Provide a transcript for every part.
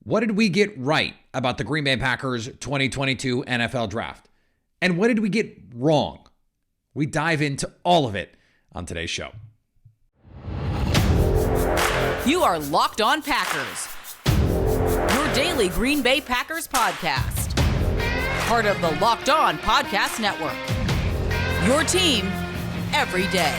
What did we get right about the Green Bay Packers 2022 NFL Draft? And what did we get wrong? We dive into all of it on today's show. You are Locked On Packers, your daily Green Bay Packers podcast. Part of the Locked On Podcast Network, your team every day.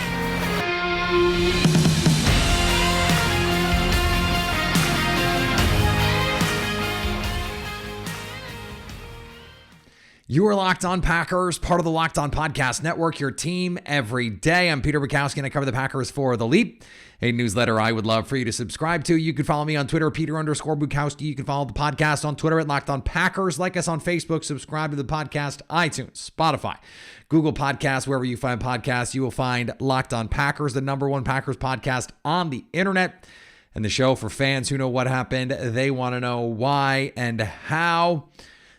You are Locked On Packers, part of the Locked On Podcast Network, your team every day. I'm Peter Bukowski, and I cover the Packers for The Leap, a newsletter I would love for you to subscribe to. You can follow me on Twitter, Peter_Bukowski. You can follow the podcast on Twitter at Locked On Packers. Like us on Facebook, subscribe to the podcast, iTunes, Spotify, Google Podcasts, wherever you find podcasts. You will find Locked On Packers, the number one Packers podcast on the internet, and the show for fans who know what happened. They want to know why and how.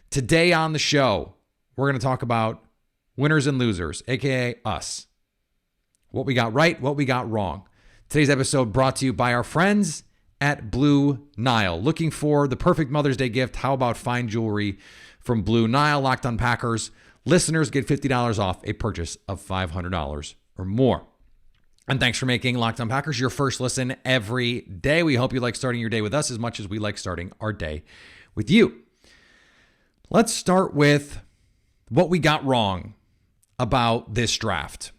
Today on the show, we're going to talk about winners and losers, aka us. What we got right, what we got wrong. Today's episode brought to you by our friends at Blue Nile. Looking for the perfect Mother's Day gift? How about fine jewelry from Blue Nile? Locked On Packers listeners get $50 off a purchase of $500 or more. And thanks for making Locked On Packers your first listen every day. We hope you like starting your day with us as much as we like starting our day with you. Let's start with what we got wrong about this draft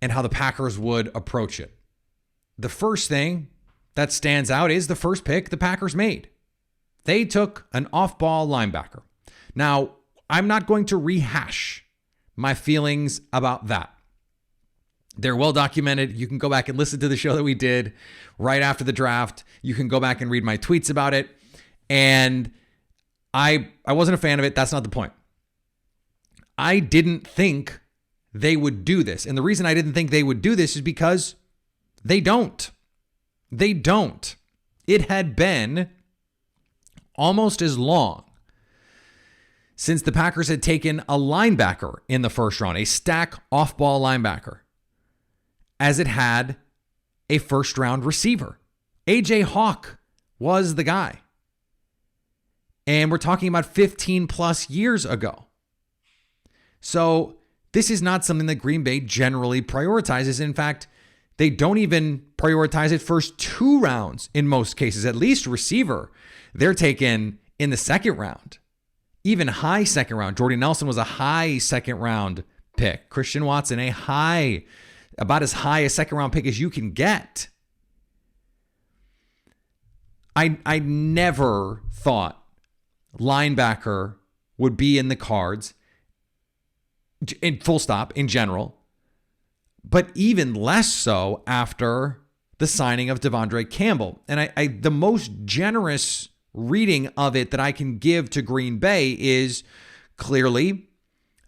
and how the Packers would approach it. The first thing that stands out is the first pick the Packers made. They took an off-ball linebacker. Now, I'm not going to rehash my feelings about that. They're well documented. You can go back and listen to the show that we did right after the draft. You can go back and read my tweets about it. And I wasn't a fan of it. That's not the point. I didn't think they would do this. And the reason I didn't think they would do this is because they don't. They don't. It had been almost as long since the Packers had taken a linebacker in the first round, a stack off-ball linebacker, as it had a first-round receiver. A.J. Hawk was the guy. And we're talking about 15 plus years ago. So this is not something that Green Bay generally prioritizes. In fact, they don't even prioritize it first two rounds in most cases, at least receiver. They're taken in the second round, even high second round. Jordy Nelson was a high second round pick. Christian Watson, about as high a second round pick as you can get. I never thought linebacker would be in the cards. In full stop, in general, but even less so after the signing of Devondre Campbell. And I the most generous reading of it that I can give to Green Bay is clearly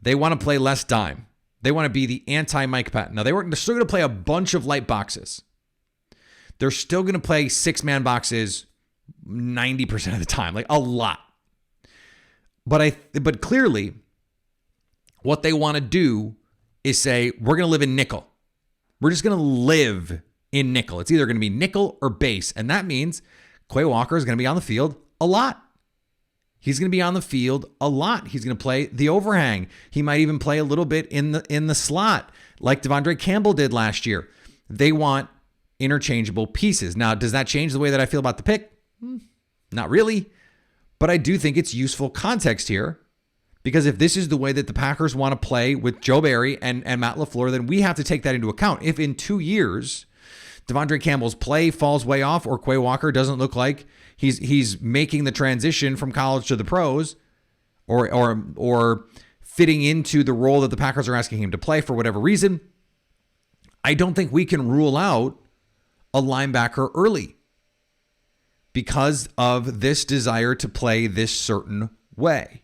they want to play less dime. They want to be the anti-Mike Patton. Now, they're still going to play a bunch of light boxes. They're still going to play six-man boxes 90% of the time, like a lot. But clearly, what they want to do is say, we're going to live in nickel. We're just going to live in nickel. It's either going to be nickel or base. And that means Quay Walker is going to be on the field a lot. He's going to be on the field a lot. He's going to play the overhang. He might even play a little bit in the slot like Devondre Campbell did last year. They want interchangeable pieces. Now, does that change the way that I feel about the pick? Not really. But I do think it's useful context here. Because if this is the way that the Packers want to play with Joe Barry and Matt LaFleur, then we have to take that into account. If in 2 years, Devondre Campbell's play falls way off or Quay Walker doesn't look like he's making the transition from college to the pros or fitting into the role that the Packers are asking him to play for whatever reason, I don't think we can rule out a linebacker early because of this desire to play this certain way.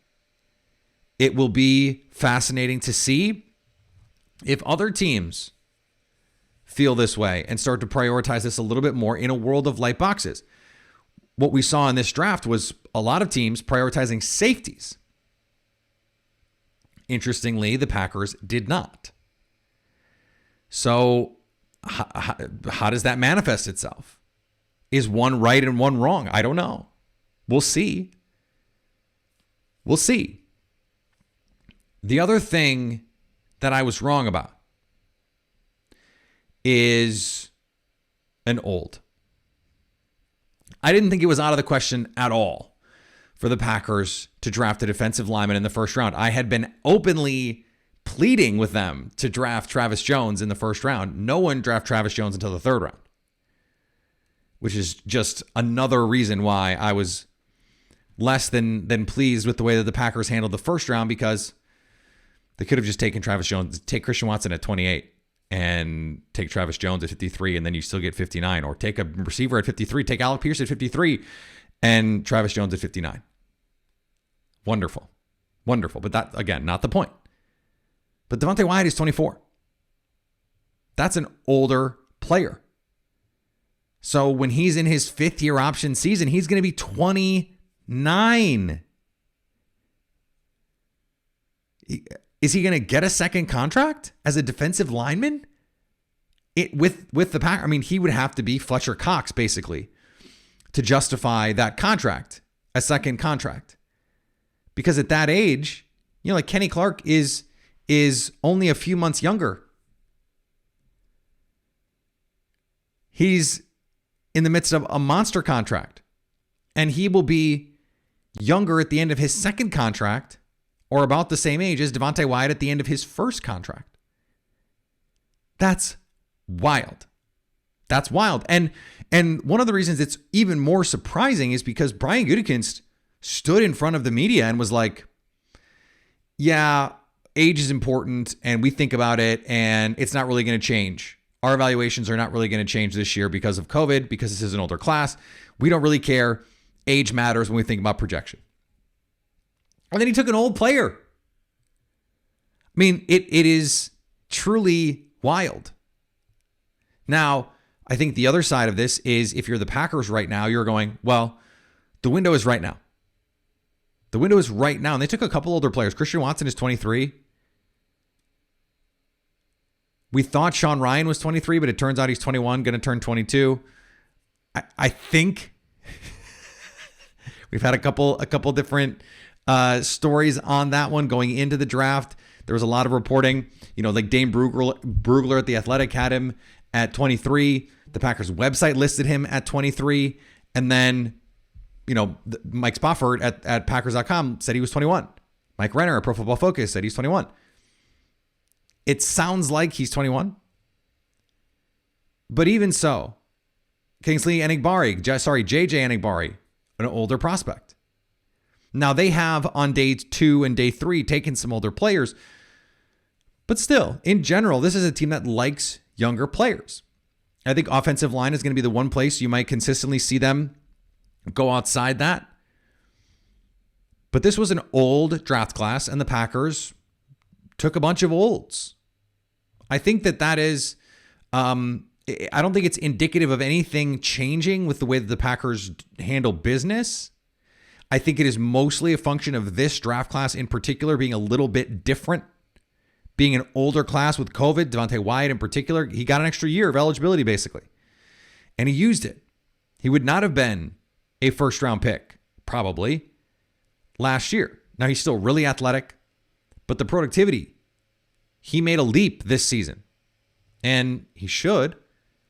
It will be fascinating to see if other teams feel this way and start to prioritize this a little bit more in a world of light boxes. What we saw in this draft was a lot of teams prioritizing safeties. Interestingly, the Packers did not. So how does that manifest itself? Is one right and one wrong? I don't know. We'll see. We'll see. The other thing that I was wrong about is an old. I didn't think it was out of the question at all for the Packers to draft a defensive lineman in the first round. I had been openly pleading with them to draft Travis Jones in the first round. No one drafted Travis Jones until the third round, which is just another reason why I was less than pleased with the way that the Packers handled the first round, because they could have just taken Travis Jones, take Christian Watson at 28 and take Travis Jones at 53, and then you still get 59, or take a receiver at 53, take Alec Pierce at 53 and Travis Jones at 59. Wonderful. Wonderful. But that, again, not the point. But Devontae Wyatt is 24. That's an older player. So when he's in his fifth year option season, he's going to be 29. Is he going to get a second contract as a defensive lineman? With the Packers? I mean, he would have to be Fletcher Cox, basically, to justify that contract, a second contract. Because at that age, like Kenny Clark is only a few months younger. He's in the midst of a monster contract, and he will be younger at the end of his second contract, or about the same age as Devontae Wyatt at the end of his first contract. That's wild. That's wild. And one of the reasons it's even more surprising is because Brian Gutekunst stood in front of the media and was like, yeah, age is important and we think about it and it's not really going to change. Our evaluations are not really going to change this year because of COVID, because this is an older class. We don't really care. Age matters when we think about projection. And then he took an old player. I mean, it is truly wild. Now, I think the other side of this is if you're the Packers right now, you're going, well, the window is right now. The window is right now. And they took a couple older players. Christian Watson is 23. We thought Sean Ryan was 23, but it turns out he's 21, going to turn 22. I think we've had a couple different stories on that one going into the draft. There was a lot of reporting, like Dane Brugler at The Athletic had him at 23. The Packers website listed him at 23. And then, Mike Spofford at Packers.com said he was 21. Mike Renner at Pro Football Focus said he's 21. It sounds like he's 21. But even so, JJ Enigbari, an older prospect. Now, they have on day 2 and day 3 taken some older players. But still, in general, this is a team that likes younger players. I think offensive line is going to be the one place you might consistently see them go outside that. But this was an old draft class, and the Packers took a bunch of olds. I think that is, I don't think it's indicative of anything changing with the way that the Packers handle business. I think it is mostly a function of this draft class in particular being a little bit different. Being an older class with COVID, Devontae Wyatt in particular, he got an extra year of eligibility basically. And he used it. He would not have been a first round pick, probably, last year. Now he's still really athletic, but the productivity, he made a leap this season. And he should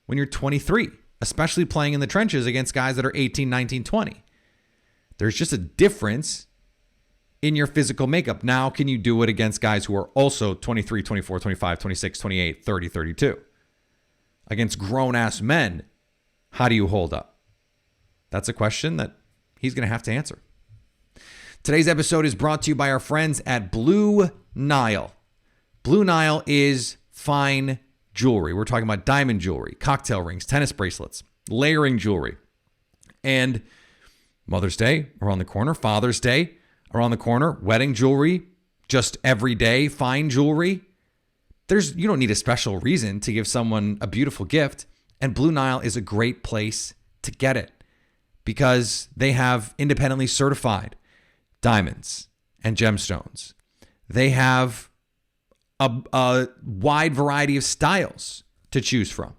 when you're 23, especially playing in the trenches against guys that are 18, 19, 20. There's just a difference in your physical makeup. Now, can you do it against guys who are also 23, 24, 25, 26, 28, 30, 32? Against grown-ass men, how do you hold up? That's a question that he's going to have to answer. Today's episode is brought to you by our friends at Blue Nile. Blue Nile is fine jewelry. We're talking about diamond jewelry, cocktail rings, tennis bracelets, layering jewelry. And Mother's Day around the corner, Father's Day around the corner, wedding jewelry, just everyday fine jewelry. You don't need a special reason to give someone a beautiful gift, and Blue Nile is a great place to get it because they have independently certified diamonds and gemstones. They have a wide variety of styles to choose from.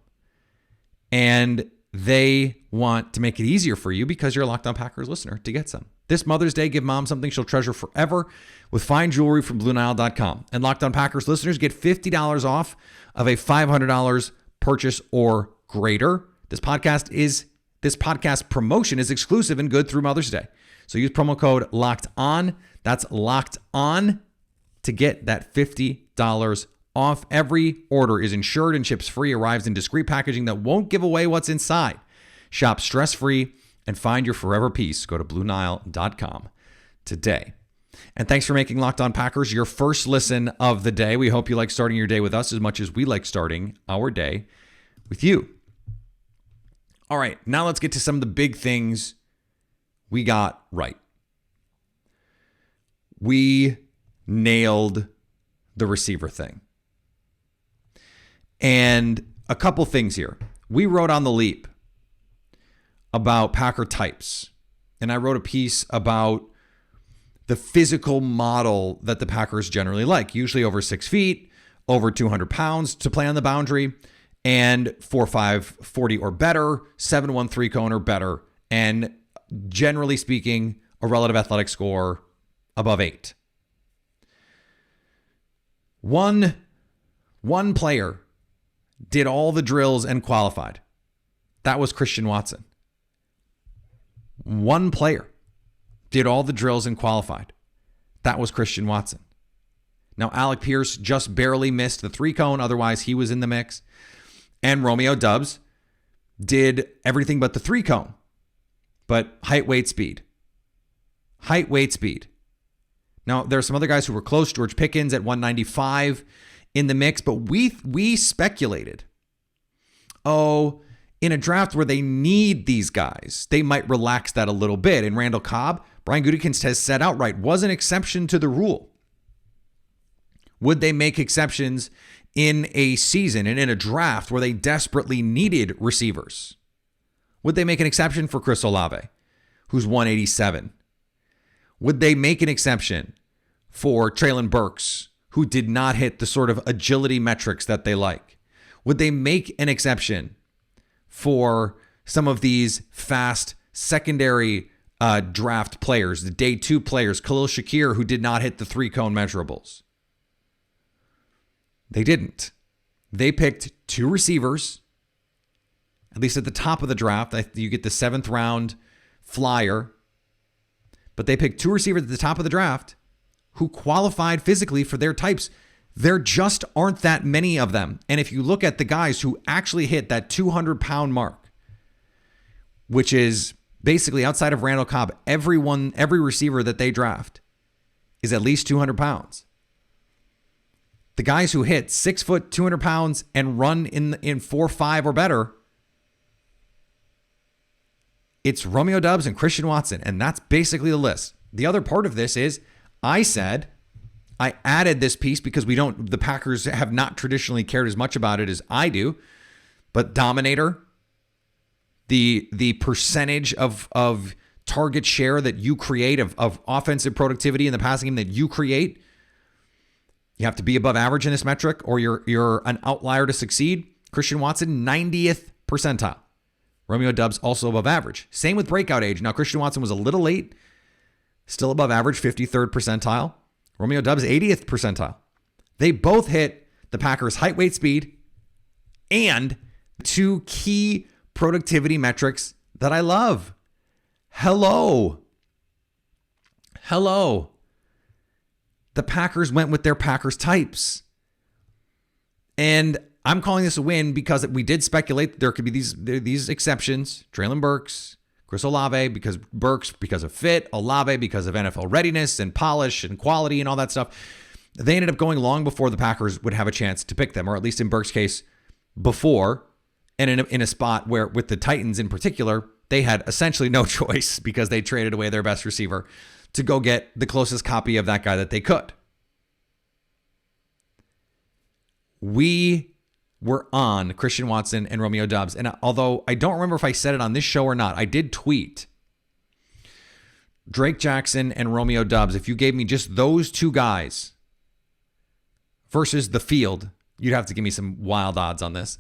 And they want to make it easier for you because you're a Locked On Packers listener to get some. This Mother's Day, give mom something she'll treasure forever with fine jewelry from BlueNile.com. And Locked On Packers listeners get $50 off of a $500 purchase or greater. This podcast promotion is exclusive and good through Mother's Day. So use promo code Locked On. That's Locked On to get that $50 off. Every order is insured and ships free, arrives in discreet packaging that won't give away what's inside. Shop stress-free and find your forever peace. Go to BlueNile.com today. And thanks for making Locked On Packers your first listen of the day. We hope you like starting your day with us as much as we like starting our day with you. All right, now let's get to some of the big things we got right. We nailed the receiver thing. And a couple things here. We wrote on The Leap about Packer types. And I wrote a piece about the physical model that the Packers generally like, usually over 6 feet, over 200 pounds to play on the boundary, and 4.5 40 or better, 7'1" 3-cone or better, and generally speaking, a relative athletic score above 8. One player did all the drills and qualified. That was Christian Watson. One player did all the drills and qualified. That was Christian Watson. Now, Alec Pierce just barely missed the 3-cone. Otherwise, he was in the mix. And Romeo Doubs did everything but the 3-cone. But height, weight, speed. Height, weight, speed. Now, there are some other guys who were close. George Pickens at 195 in the mix. But we speculated, in a draft where they need these guys, they might relax that a little bit. And Randall Cobb, Brian Gutekunst has said outright, was an exception to the rule. Would they make exceptions in a season and in a draft where they desperately needed receivers? Would they make an exception for Chris Olave, who's 187? Would they make an exception for Treylon Burks, who did not hit the sort of agility metrics that they like? Would they make an exception for some of these fast secondary draft players, the day 2 players, Khalil Shakir, who did not hit the 3-cone measurables? They didn't. They picked 2 receivers, at least at the top of the draft. You get the 7th round flyer, but they picked 2 receivers at the top of the draft who qualified physically for their types. There just aren't that many of them. And if you look at the guys who actually hit that 200-pound mark, which is basically outside of Randall Cobb, every receiver that they draft is at least 200 pounds. The guys who hit 6 foot, 200 pounds and run in 4.5 or better, it's Romeo Doubs and Christian Watson. And that's basically the list. The other part of this is I added this piece because the Packers have not traditionally cared as much about it as I do, but dominator, the percentage of target share that you create, of offensive productivity in the passing game that you create, you have to be above average in this metric or you're an outlier to succeed. Christian Watson, 90th percentile. Romeo Doubs also above average. Same with breakout age. Now, Christian Watson was a little late, still above average, 53rd percentile. Romeo Doubs, 80th percentile. They both hit the Packers' height, weight, speed, and 2 key productivity metrics that I love. Hello. The Packers went with their Packers types. And I'm calling this a win because we did speculate that there could be these exceptions. Treylon Burks, Chris Olave, because of fit, Olave because of NFL readiness and polish and quality and all that stuff. They ended up going long before the Packers would have a chance to pick them, or at least in Burks' case, before, and in a spot where, with the Titans in particular, they had essentially no choice because they traded away their best receiver to go get the closest copy of that guy that they could. We were on Christian Watson and Romeo Doubs. And although I don't remember if I said it on this show or not, I did tweet Drake Jackson and Romeo Doubs. If you gave me just those 2 guys versus the field, you'd have to give me some wild odds on this.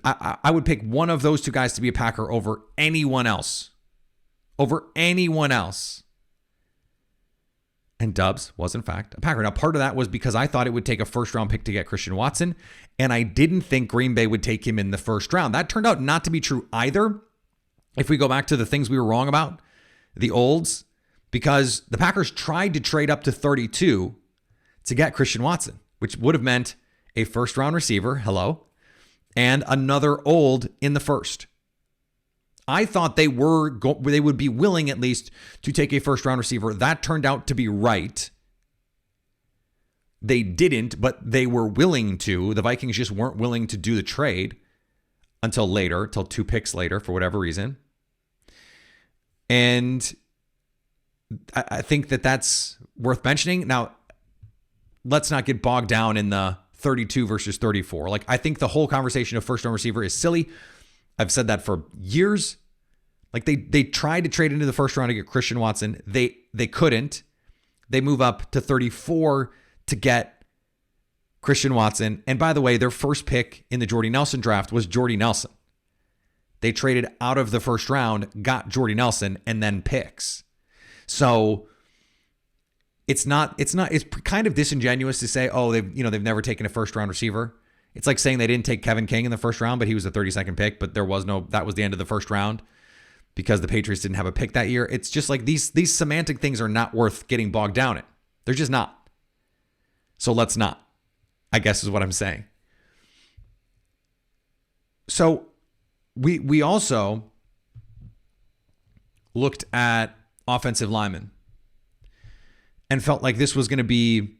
I would pick one of those two guys to be a Packer over anyone else. Over anyone else. And Doubs was, in fact, a Packer. Now, part of that was because I thought it would take a first-round pick to get Christian Watson, and I didn't think Green Bay would take him in the first round. That turned out not to be true either, if we go back to the things we were wrong about, the olds, because the Packers tried to trade up to 32 to get Christian Watson, which would have meant a first-round receiver, and another old in the first. I thought they would be willing at least to take a first-round receiver. That turned out to be right. They didn't, but they were willing to. The Vikings just weren't willing to do the trade until later, till 2 picks later, for whatever reason. And I think that that's worth mentioning. Now, let's not get bogged down in the 32 versus 34. Like, I think the whole conversation of first-round receiver is silly. I've said that for years. Like, they tried to trade into the first round to get Christian Watson. They couldn't. They move up to 34 to get Christian Watson. And by the way, their first pick in the Jordy Nelson draft was Jordy Nelson. They traded out of the first round, got Jordy Nelson, and then picks. So it's kind of disingenuous to say, oh, they've never taken a first round receiver. It's like saying they didn't take Kevin King in the first round, but he was the 32nd pick, but that was the end of the first round because the Patriots didn't have a pick that year. It's just like these semantic things are not worth getting bogged down in. They're just not. So let's not, I guess is what I'm saying. So we also looked at offensive linemen and felt like this was going to be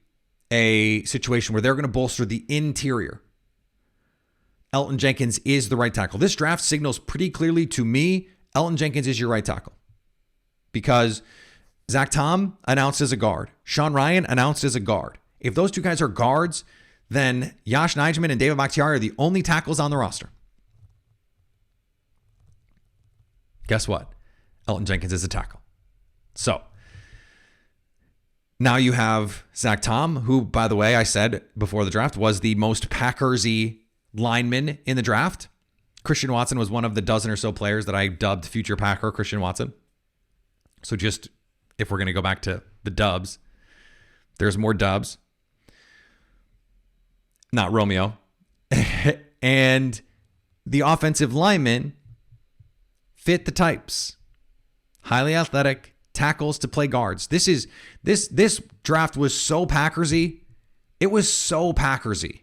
a situation where they're going to bolster the interior. Elton Jenkins is the right tackle. This draft signals pretty clearly to me, Elton Jenkins is your right tackle. Because Zach Tom announced as a guard. Sean Ryan announced as a guard. If those two guys are guards, then Yash Nijman and David Bakhtiari are the only tackles on the roster. Guess what? Elton Jenkins is a tackle. So, now you have Zach Tom, who, by the way, I said before the draft, was the most Packers-y lineman in the draft. Christian Watson was one of the dozen or so players that I dubbed future Packer Christian Watson. So just, if we're going to go back to the dubs, there's more dubs. Not Romeo. And the offensive linemen fit the types. Highly athletic, tackles to play guards. This draft was so Packersy. It was so Packersy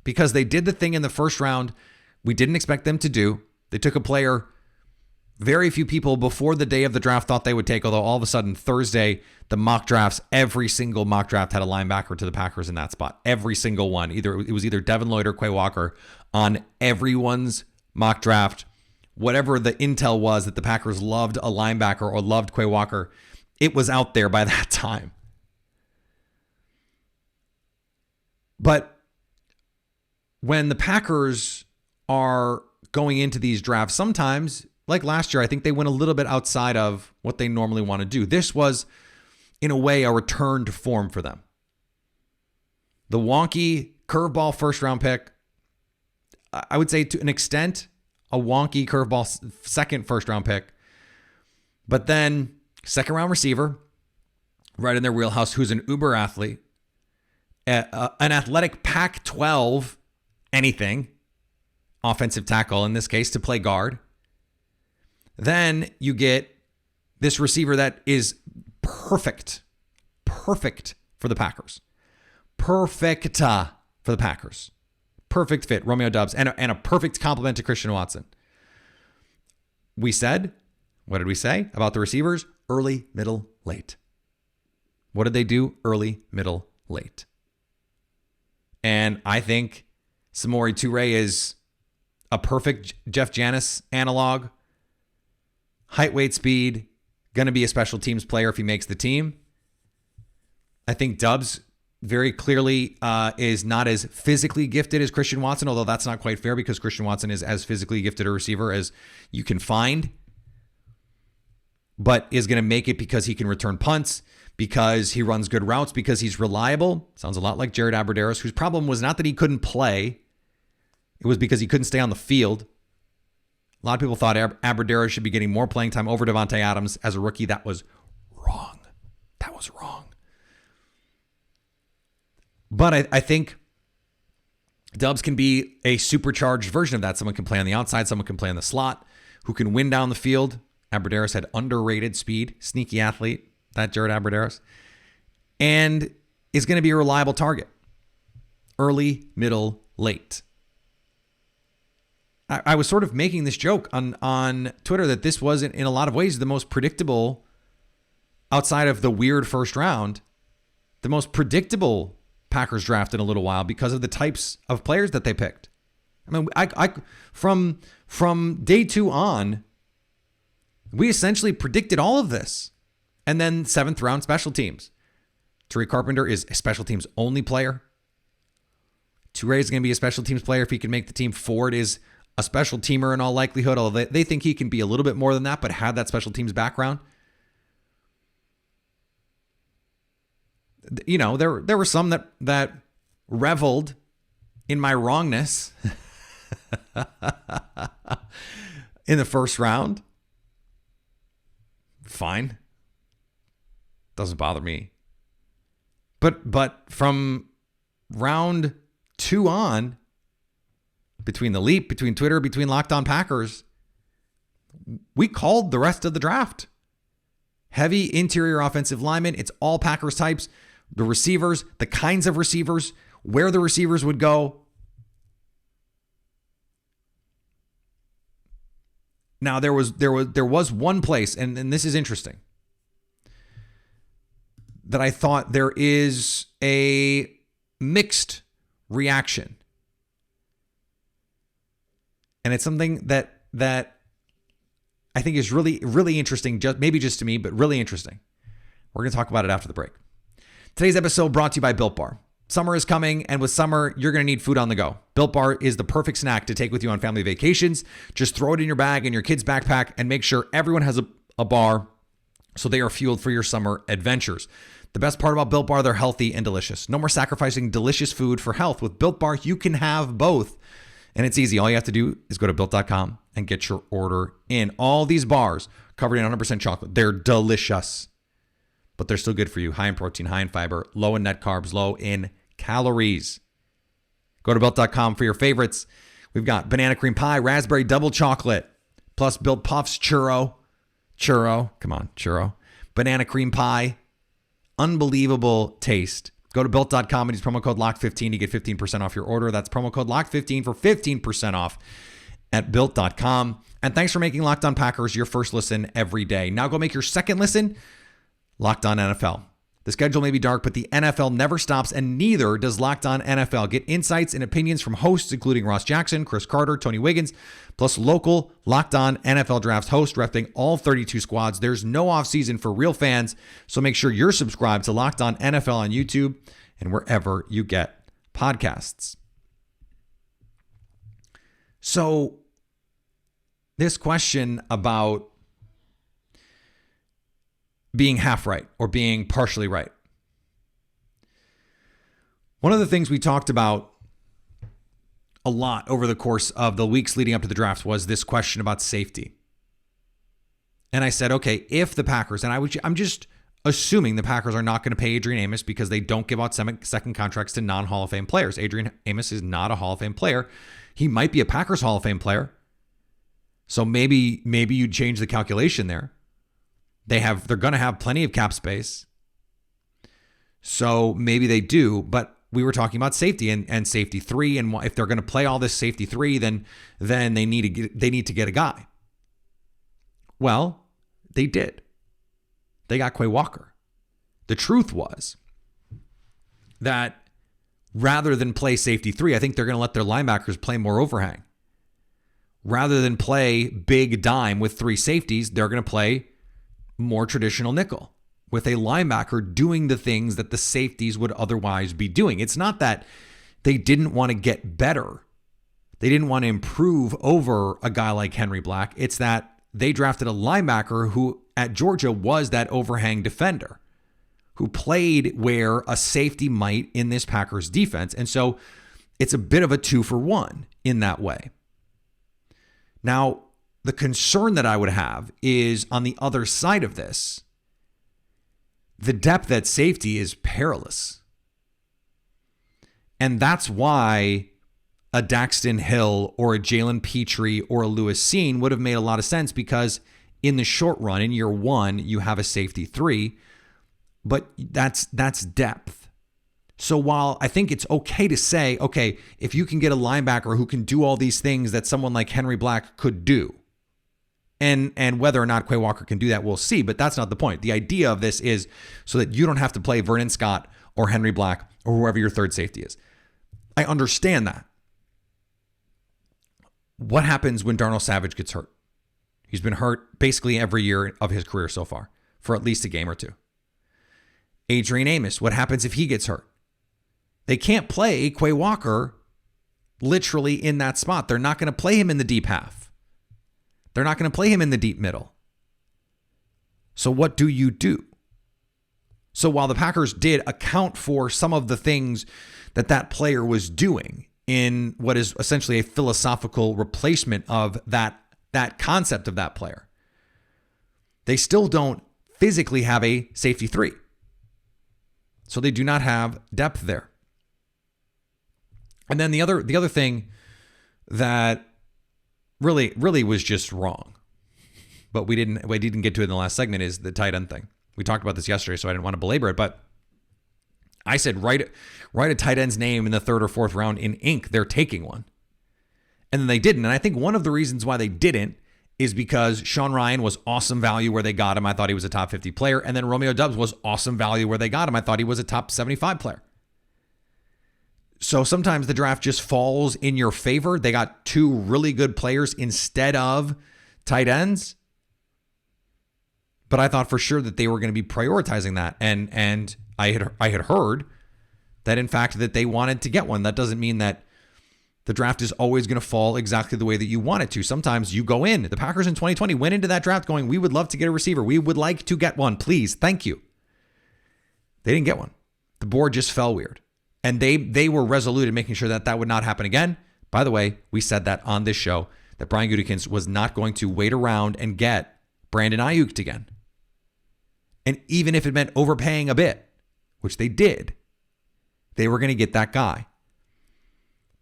because they did the thing in the first round we didn't expect them to do. They took a player very few people before the day of the draft thought they would take, although all of a sudden Thursday, the mock drafts, every single mock draft had a linebacker to the Packers in that spot. Every single one. It was either Devin Lloyd or Quay Walker on everyone's mock draft. Whatever the intel was that the Packers loved a linebacker or loved Quay Walker, it was out there by that time. But when the Packers are going into these drafts, sometimes, like last year, I think they went a little bit outside of what they normally want to do. This was, in a way, a return to form for them. The wonky curveball first-round pick, I would say to an extent, a wonky curveball second first-round pick. But then, second-round receiver, right in their wheelhouse, who's an uber athlete, an athletic Pac-12 anything, offensive tackle in this case, to play guard. Then you get this receiver that is perfect for the Packers. Perfect for the Packers. Perfect fit, Romeo Doubs, and a perfect complement to Christian Watson. We said, what did we say about the receivers? Early, middle, late. What did they do? Early, middle, late. And I think Samori Toure is a perfect Jeff Janis analog. Height, weight, speed. Going to be a special teams player if he makes the team. I think Doubs very clearly is not as physically gifted as Christian Watson, although that's not quite fair because Christian Watson is as physically gifted a receiver as you can find, but is going to make it because he can return punts, because he runs good routes, because he's reliable. Sounds a lot like Jared Abbrederis, whose problem was not that he couldn't play. it was because he couldn't stay on the field. A lot of people thought Aberdare should be getting more playing time over Devontae Adams as a rookie. That was wrong. That was wrong. But I think Dubs can be a supercharged version of that. Someone can play on the outside. Someone can play on the slot, who can win down the field. Aberdare had underrated speed, sneaky athlete, that Jared Aberdare, and is going to be a reliable target. Early, middle, late. I was sort of making this joke on Twitter that this was, in a lot of ways, the most predictable, outside of the weird first round, the most predictable Packers draft in a little while because of the types of players that they picked. I mean, I from day 2 on, we essentially predicted all of this. And then 7th round special teams. Tariq Carpenter is a special teams only player. Toure is going to be a special teams player if he can make the team. Ford is a special teamer in all likelihood, although they think he can be a little bit more than that, but had that special teams background. You know, there were some that reveled in my wrongness in the first round. Fine. Doesn't bother me. But from round 2 on, between the Leap, between Twitter, between Locked On Packers, we called the rest of the draft. Heavy interior offensive linemen. It's all Packers types. The receivers, the kinds of receivers, where the receivers would go. Now there was one place, and this is interesting, that I thought there is a mixed reaction. And it's something that I think is really, really interesting, maybe just to me, but really interesting. We're going to talk about it after the break. Today's episode brought to you by Built Bar. Summer is coming, and with summer, you're going to need food on the go. Built Bar is the perfect snack to take with you on family vacations. Just throw it in your bag, in your kid's backpack, and make sure everyone has a bar so they are fueled for your summer adventures. The best part about Built Bar, they're healthy and delicious. No more sacrificing delicious food for health. With Built Bar, you can have both. And it's easy. All you have to do is go to Built.com and get your order in. All these bars covered in 100% chocolate. They're delicious, but they're still good for you. High in protein, high in fiber, low in net carbs, low in calories. Go to Built.com for your favorites. We've got banana cream pie, raspberry double chocolate, plus Built Puffs, churro, banana cream pie. Unbelievable taste. Go to Built.com and use promo code LOCK15 to get 15% off your order. That's promo code LOCK15 for 15% off at Built.com. And thanks for making Locked On Packers your first listen every day. Now go make your second listen Locked On NFL. The schedule may be dark, but the NFL never stops, and neither does Locked On NFL. Get insights and opinions from hosts including Ross Jackson, Chris Carter, Tony Wiggins, plus local Locked On NFL Draft hosts repping all 32 squads. There's no offseason for real fans, so make sure you're subscribed to Locked On NFL on YouTube and wherever you get podcasts. So this question about being half right or being partially right. One of the things we talked about a lot over the course of the weeks leading up to the draft was this question about safety. And I said, okay, if the Packers, and I'm just assuming the Packers are not going to pay Adrian Amos because they don't give out second contracts to non-Hall of Fame players. Adrian Amos is not a Hall of Fame player. He might be a Packers Hall of Fame player. So maybe you'd change the calculation there. They're going to have plenty of cap space. So maybe they do, but we were talking about safety and safety 3. And if they're going to play all this safety 3, then they need to get a guy. Well, they did. They got Quay Walker. The truth was that rather than play safety 3, I think they're going to let their linebackers play more overhang. Rather than play big dime with 3 safeties, they're going to play more traditional nickel with a linebacker doing the things that the safeties would otherwise be doing. It's not that they didn't want to get better. They didn't want to improve over a guy like Henry Black. It's that they drafted a linebacker who at Georgia was that overhang defender who played where a safety might in this Packers defense. And so it's a bit of a 2-for-1 in that way. Now, the concern that I would have is on the other side of this, the depth at safety is perilous. And that's why a Daxton Hill or a Jalen Petrie or a Lewis Cine would have made a lot of sense, because in the short run, in year one, you have a safety 3, but that's depth. So while I think it's okay to say, okay, if you can get a linebacker who can do all these things that someone like Henry Black could do, and whether or not Quay Walker can do that, we'll see, but that's not the point. The idea of this is so that you don't have to play Vernon Scott or Henry Black or whoever your third safety is. I understand that. What happens when Darnell Savage gets hurt? He's been hurt basically every year of his career so far for at least a game or two. Adrian Amos, what happens if he gets hurt? They can't play Quay Walker literally in that spot. They're not going to play him in the deep half. They're not going to play him in the deep middle. So what do you do? So while the Packers did account for some of the things that player was doing in what is essentially a philosophical replacement of that concept of that player, they still don't physically have a safety 3. So they do not have depth there. And then the other thing that really was just wrong, but we didn't get to it in the last segment, is the tight end thing. We talked about this yesterday, so I didn't want to belabor it, but I said write a tight end's name in the 3rd or 4th round in ink. They're taking one. And then they didn't. And I think one of the reasons why they didn't is because Sean Ryan was awesome value where they got him. I thought he was a top 50 player. And then Romeo Doubs was awesome value where they got him. I thought he was a top 75 player. So sometimes the draft just falls in your favor. They got 2 really good players instead of tight ends. But I thought for sure that they were going to be prioritizing that. And I had heard that, in fact, that they wanted to get one. That doesn't mean that the draft is always going to fall exactly the way that you want it to. Sometimes you go in. The Packers in 2020 went into that draft going, we would love to get a receiver. We would like to get one. Please. Thank you. They didn't get one. The board just fell weird. And they were resolute in making sure that would not happen again. By the way, we said that on this show, that Brian Gutekunst was not going to wait around and get Brandon Ayuk again. And even if it meant overpaying a bit, which they did, they were going to get that guy.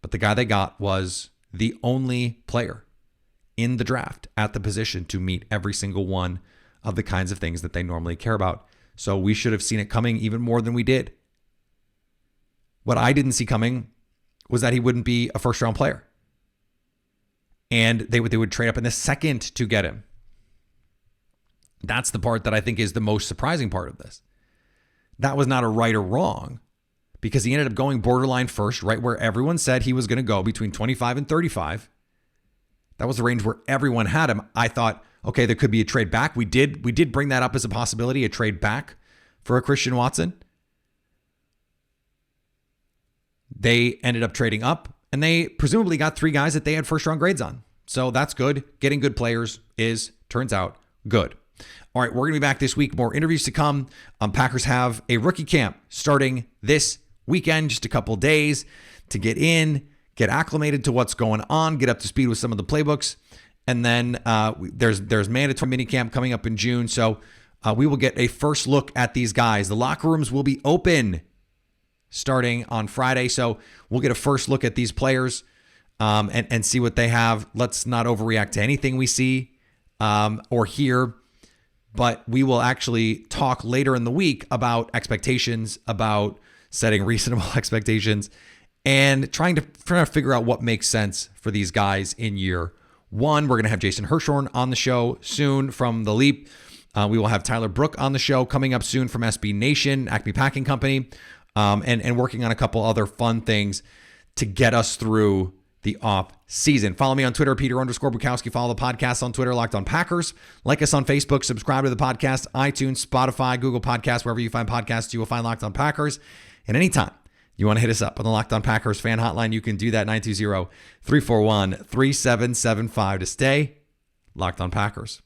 But the guy they got was the only player in the draft at the position to meet every single one of the kinds of things that they normally care about. So we should have seen it coming even more than we did. What I didn't see coming was that he wouldn't be a first-round player. And they would trade up in the 2nd to get him. That's the part that I think is the most surprising part of this. That was not a right or wrong, because he ended up going borderline first, right where everyone said he was going to go, between 25 and 35. That was the range where everyone had him. I thought, okay, there could be a trade back. We did bring that up as a possibility, a trade back for a Christian Watson. They ended up trading up, and they presumably got 3 guys that they had first-round grades on. So that's good. Getting good players turns out, good. All right, we're going to be back this week. More interviews to come. Packers have a rookie camp starting this weekend, just a couple days to get in, get acclimated to what's going on, get up to speed with some of the playbooks. And then there's mandatory minicamp coming up in June. So we will get a first look at these guys. The locker rooms will be open starting on Friday. So we'll get a first look at these players and see what they have. Let's not overreact to anything we see or hear, but we will actually talk later in the week about expectations, about setting reasonable expectations, and trying to figure out what makes sense for these guys in year one. We're going to have Jason Hirschhorn on the show soon from The Leap. We will have Tyler Brook on the show coming up soon from SB Nation, Acme Packing Company. And working on a couple other fun things to get us through the off season. Follow me on Twitter, Peter_Bukowski. Follow the podcast on Twitter, Locked On Packers. Like us on Facebook. Subscribe to the podcast, iTunes, Spotify, Google Podcasts, wherever you find podcasts, you will find Locked On Packers. And anytime you want to hit us up on the Locked On Packers fan hotline, you can do that, 920-341-3775, to stay Locked On Packers.